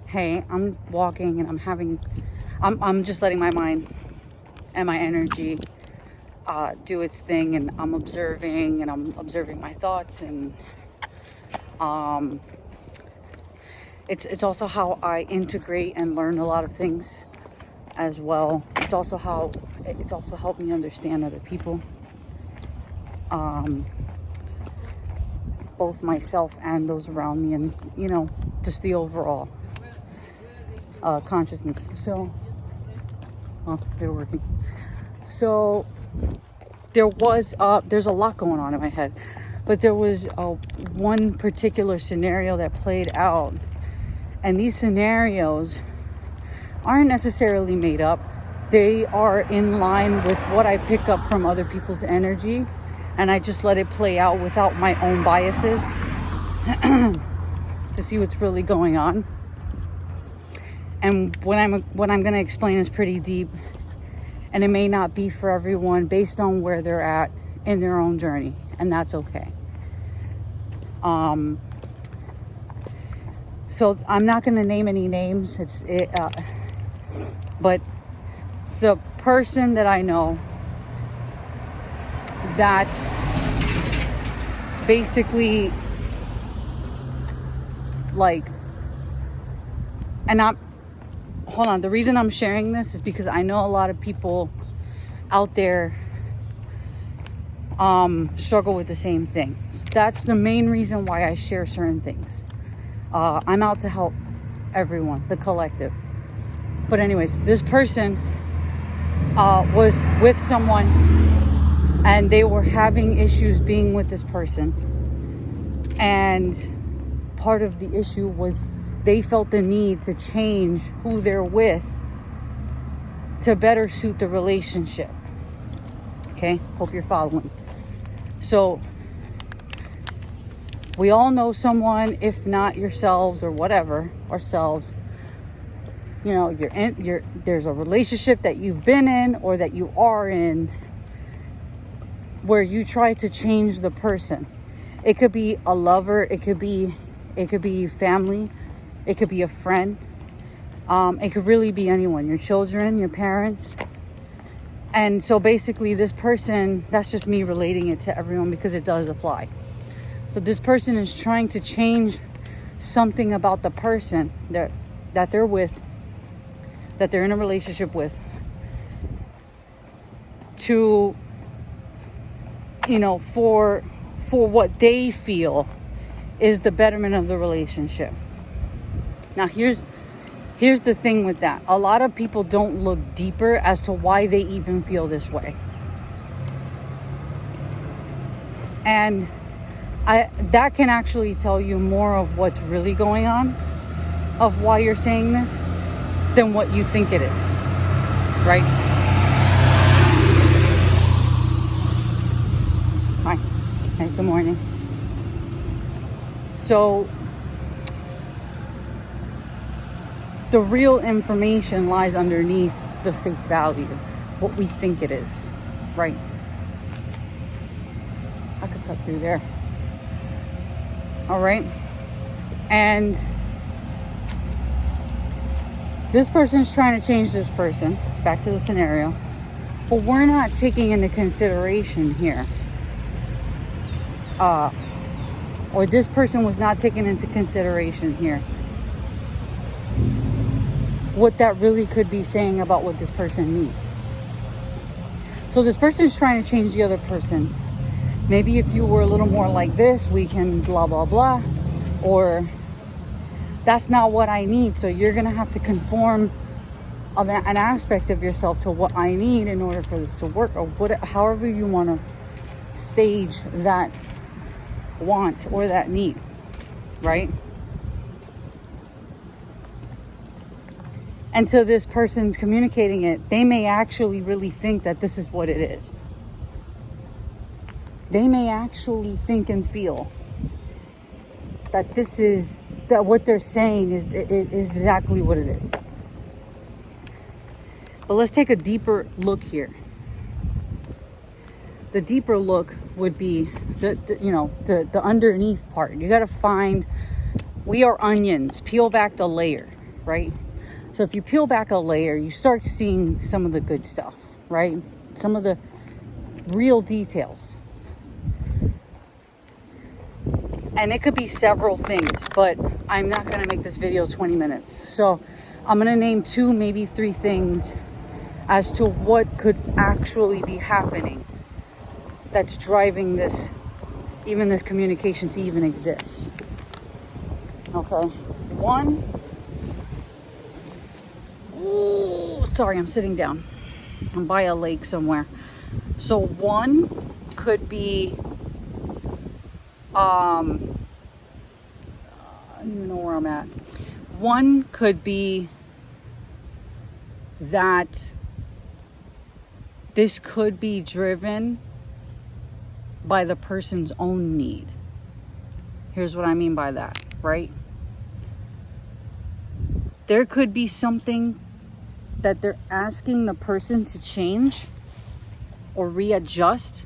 hey, I'm walking and I'm just letting my mind and my energy do its thing, and I'm observing my thoughts, and it's also how I integrate and learn a lot of things as well. It's also helped me understand other people, both myself and those around me, and just the overall consciousness. So they're working. So there's a lot going on in my head, but there was one particular scenario that played out, and these scenarios aren't necessarily made up. They are in line with what I pick up from other people's energy, and I just let it play out without my own biases to see what's really going on. And what I'm going to explain is pretty deep, and it may not be for everyone based on where they're at in their own journey, and that's okay. So I'm not going to name any names. But the person that I know that basically hold on, the reason I'm sharing this is because I know a lot of people out there struggle with the same thing. That's the main reason why I share certain things. I'm out to help everyone, the collective. But anyways, this person was with someone, and they were having issues being with this person. And part of the issue was they felt the need to change who they're with to better suit the relationship. Okay, hope you're following. So we all know someone, if not yourselves or whatever, ourselves. There's a relationship that you've been in or that you are in where you try to change the person. It could be a lover, it could be family, it could be a friend, it could really be anyone, your children, your parents. And so basically this person, that's just me relating it to everyone because it does apply. So this person is trying to change something about the person that they're with, that they're in a relationship with, to, for what they feel is the betterment of the relationship. Now here's the thing with that. A lot of people don't look deeper as to why they even feel this way. And that can actually tell you more of what's really going on, of why you're saying this, than what you think it is, right? Hi. Hey, good morning. So the real information lies underneath the face value, what we think it is, right? I could cut through there. All right. And this person's trying to change this person, back to the scenario, but we're not taking into consideration here, or this person was not taken into consideration here, what that really could be saying about what this person needs. So this person's trying to change the other person. Maybe if you were a little more like this, we can blah, blah, blah. Or that's not what I need. So you're going to have to conform an aspect of yourself to what I need in order for this to work, or however you want to stage that want or that need, right? Until this person's communicating it, they may actually really think that this is what it is. They may actually think and feel that that what they're saying is exactly what it is. But let's take a deeper look here. The deeper look would be the underneath part. You got to find, we are onions, peel back the layer, right? So if you peel back a layer, you start seeing some of the good stuff, right? Some of the real details. And it could be several things, but I'm not going to make this video 20 minutes. So I'm going to name 2, maybe 3 things as to what could actually be happening that's driving this, even this communication to even exist. Okay. 1. Ooh, sorry, I'm sitting down. I'm by a lake somewhere. So 1 could be, I don't even know where I'm at. 1 could be that this could be driven by the person's own need. Here's what I mean by that, right? There could be something that they're asking the person to change or readjust,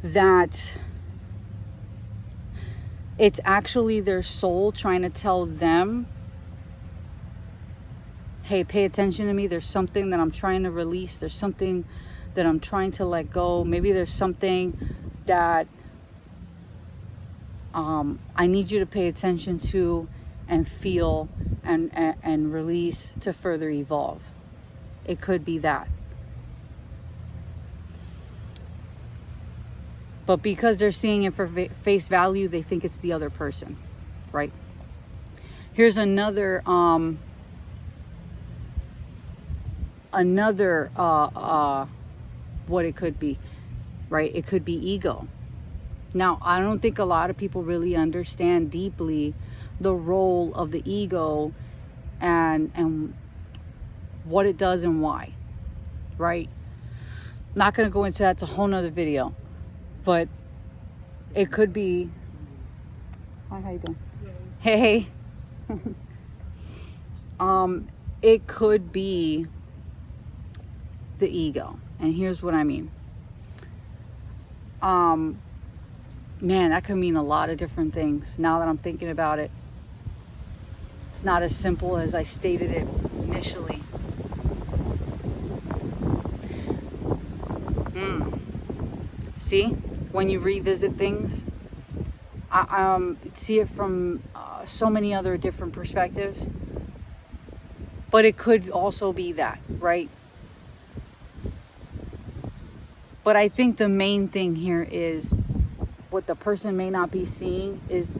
that it's actually their soul trying to tell them, hey, pay attention to me. There's something that I'm trying to release. There's something that I'm trying to let go. Maybe there's something that I need you to pay attention to and feel and release to further evolve. It could be that. But because they're seeing it for face value, they think it's the other person, right? Here's another what it could be, right? It could be ego. Now, I don't think a lot of people really understand deeply the role of the ego and what it does and why, right? Not going to go into that. It's a whole nother video. But it could be, hi, how you doing? Hey. It could be the ego. And here's what I mean. Man, that could mean a lot of different things now that I'm thinking about it. It's not as simple as I stated it initially. See, when you revisit things, I see it from so many other different perspectives. But it could also be that, right? But I think the main thing here is what the person may not be seeing is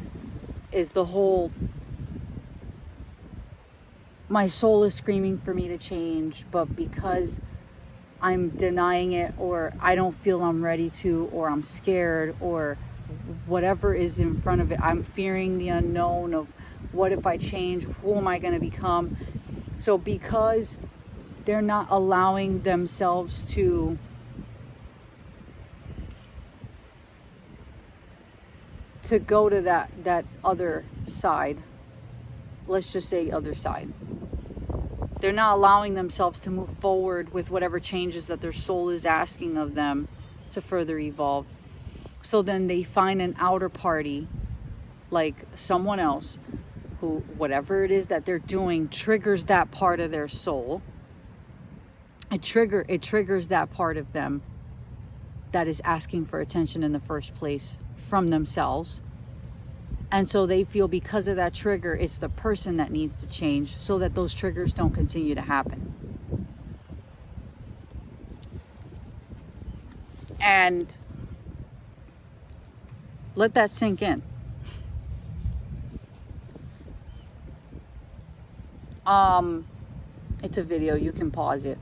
the whole, my soul is screaming for me to change, but because I'm denying it, or I don't feel I'm ready to, or I'm scared, or whatever is in front of it, I'm fearing the unknown of what if I change, who am I going to become? So because they're not allowing themselves to go to that other side, let's just say other side, they're not allowing themselves to move forward with whatever changes that their soul is asking of them to further evolve. So then they find an outer party, like someone else, who, whatever it is that they're doing, triggers that part of their soul. It triggers that part of them that is asking for attention in the first place from themselves. And so they feel because of that trigger, it's the person that needs to change so that those triggers don't continue to happen. And let that sink in. It's a video, you can pause it,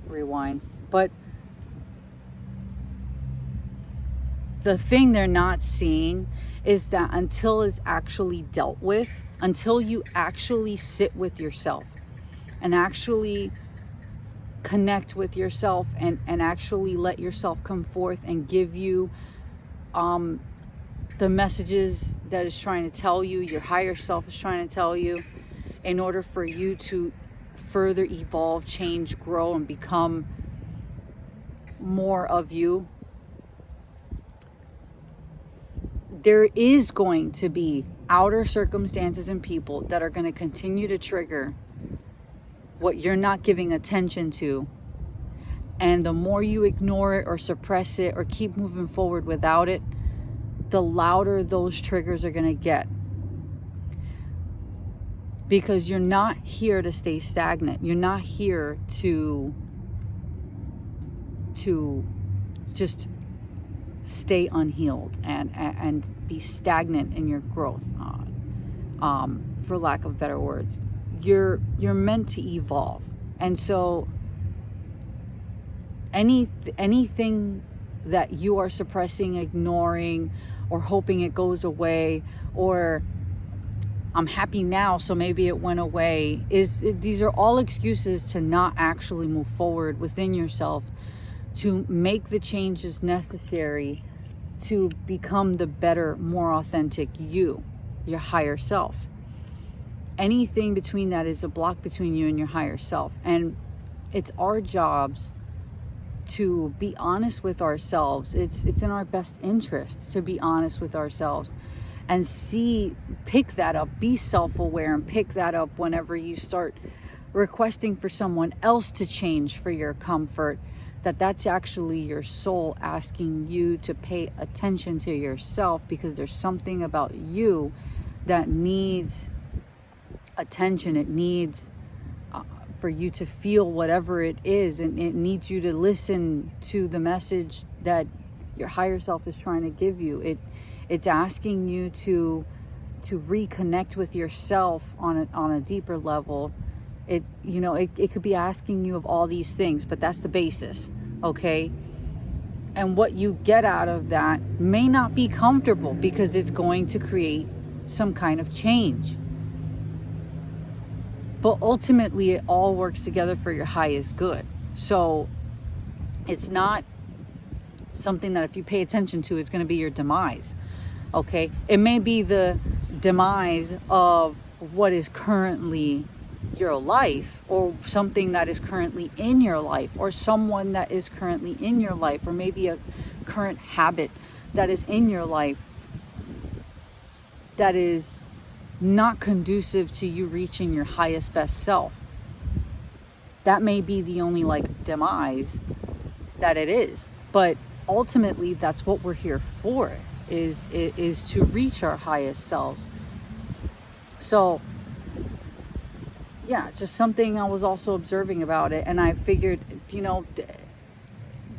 rewind. But the thing they're not seeing is that until it's actually dealt with, until you actually sit with yourself and actually connect with yourself and actually let yourself come forth and give you the messages that it's trying to tell you, your higher self is trying to tell you, in order for you to further evolve, change, grow, and become more of you, there is going to be outer circumstances and people that are going to continue to trigger what you're not giving attention to. And the more you ignore it or suppress it or keep moving forward without it, the louder those triggers are going to get. Because you're not here to stay stagnant. You're not here to just stay unhealed and be stagnant in your growth, for lack of better words. You're meant to evolve. And so anything that you are suppressing, ignoring, or hoping it goes away, or I'm happy now so maybe it went away, these are all excuses to not actually move forward within yourself, to make the changes necessary to become the better, more authentic you, your higher self. Anything between that is a block between you and your higher self. And it's our jobs to be honest with ourselves. It's in our best interest to be honest with ourselves and pick that up, be self-aware, and pick that up whenever you start requesting for someone else to change for your comfort, that's actually your soul asking you to pay attention to yourself, because there's something about you that needs attention. It needs for you to feel whatever it is, and it needs you to listen to the message that your higher self is trying to give you. It's asking you to reconnect with yourself on a deeper level. It could be asking you of all these things, but that's the basis, okay? And what you get out of that may not be comfortable, because it's going to create some kind of change. But ultimately, it all works together for your highest good. So it's not something that if you pay attention to, it's going to be your demise, okay? It may be the demise of what is currently your life, or something that is currently in your life, or someone that is currently in your life, or maybe a current habit that is in your life that is not conducive to you reaching your highest best self. That may be the only demise that it is, but ultimately that's what we're here for, is to reach our highest selves. So yeah, just something I was also observing about it, and I figured,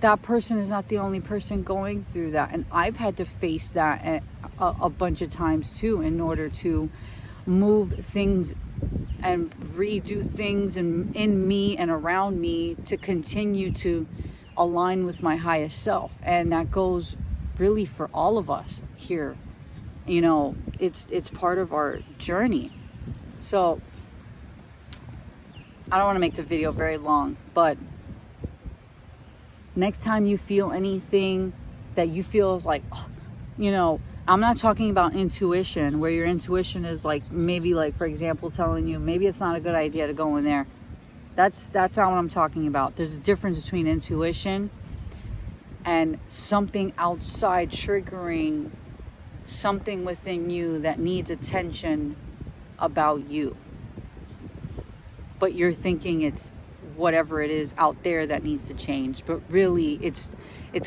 that person is not the only person going through that, and I've had to face that a bunch of times too, in order to move things and redo things in me and around me to continue to align with my highest self. And that goes really for all of us here. It's part of our journey. So I don't want to make the video very long, but next time you feel anything that you feel is I'm not talking about intuition, where your intuition is maybe for example, telling you maybe it's not a good idea to go in there. That's not what I'm talking about. There's a difference between intuition and something outside triggering something within you that needs attention about you. But you're thinking it's whatever it is out there that needs to change. But really, it's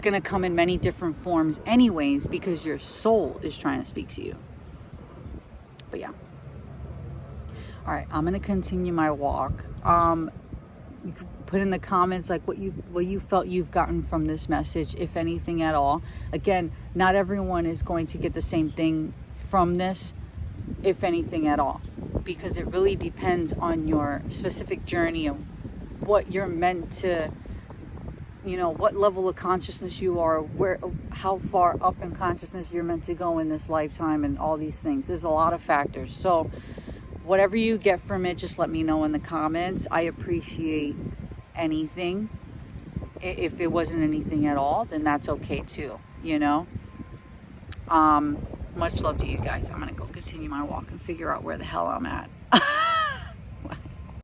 going to come in many different forms anyways, because your soul is trying to speak to you. But yeah. All right, I'm going to continue my walk. You can put in the comments what you felt you've gotten from this message, if anything at all. Again, not everyone is going to get the same thing from this, if anything at all, because it really depends on your specific journey and what you're meant to, what level of consciousness you are, how far up in consciousness you're meant to go in this lifetime, and all these things. There's a lot of factors. So whatever you get from it, just let me know in the comments. I appreciate anything. If it wasn't anything at all, then that's okay too, Much love to you guys. I'm gonna go continue my walk and figure out where the hell I'm at.